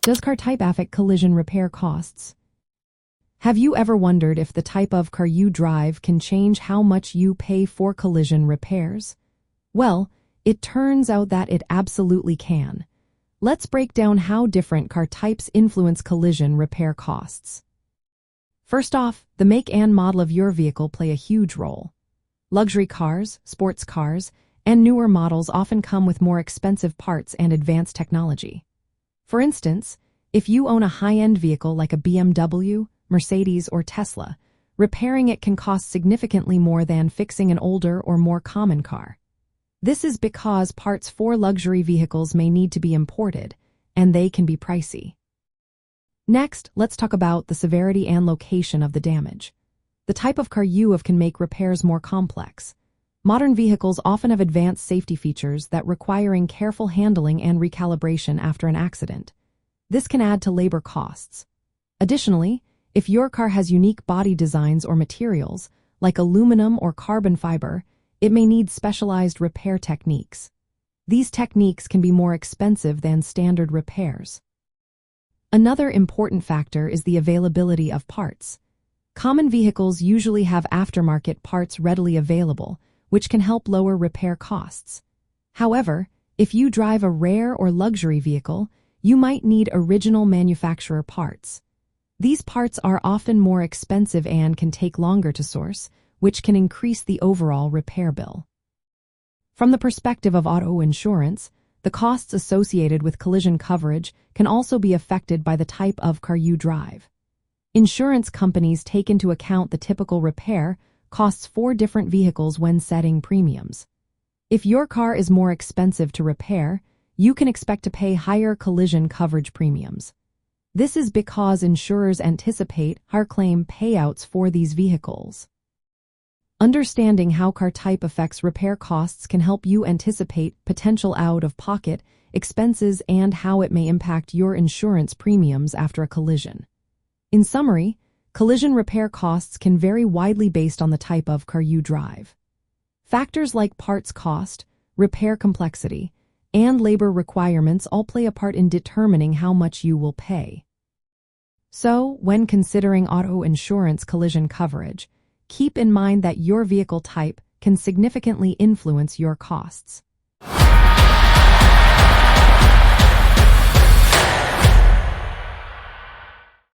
Does car type affect collision repair costs? Have you ever wondered if the type of car you drive can change how much you pay for collision repairs? Well, it turns out that it absolutely can. Let's break down how different car types influence collision repair costs. First off, the make and model of your vehicle play a huge role. Luxury cars, sports cars, and newer models often come with more expensive parts and advanced technology. For instance, if you own a high-end vehicle like a BMW, Mercedes, or Tesla, repairing it can cost significantly more than fixing an older or more common car. This is because parts for luxury vehicles may need to be imported, and they can be pricey. Next, let's talk about the severity and location of the damage. The type of car you have can make repairs more complex. Modern vehicles often have advanced safety features that requiring careful handling and recalibration after an accident. This can add to labor costs. Additionally, if your car has unique body designs or materials, like aluminum or carbon fiber, it may need specialized repair techniques. These techniques can be more expensive than standard repairs. Another important factor is the availability of parts. Common vehicles usually have aftermarket parts readily available, which can help lower repair costs. However, if you drive a rare or luxury vehicle, you might need original manufacturer parts. These parts are often more expensive and can take longer to source, which can increase the overall repair bill. From the perspective of auto insurance, the costs associated with collision coverage can also be affected by the type of car you drive. Insurance companies take into account the typical repair costs for different vehicles when setting premiums. If your car is more expensive to repair, you can expect to pay higher collision coverage premiums. This is because insurers anticipate higher claim payouts for these vehicles. Understanding how car type affects repair costs can help you anticipate potential out-of-pocket expenses and how it may impact your insurance premiums after a collision. In summary, collision repair costs can vary widely based on the type of car you drive. Factors like parts cost, repair complexity, and labor requirements all play a part in determining how much you will pay. So, when considering auto insurance collision coverage, keep in mind that your vehicle type can significantly influence your costs.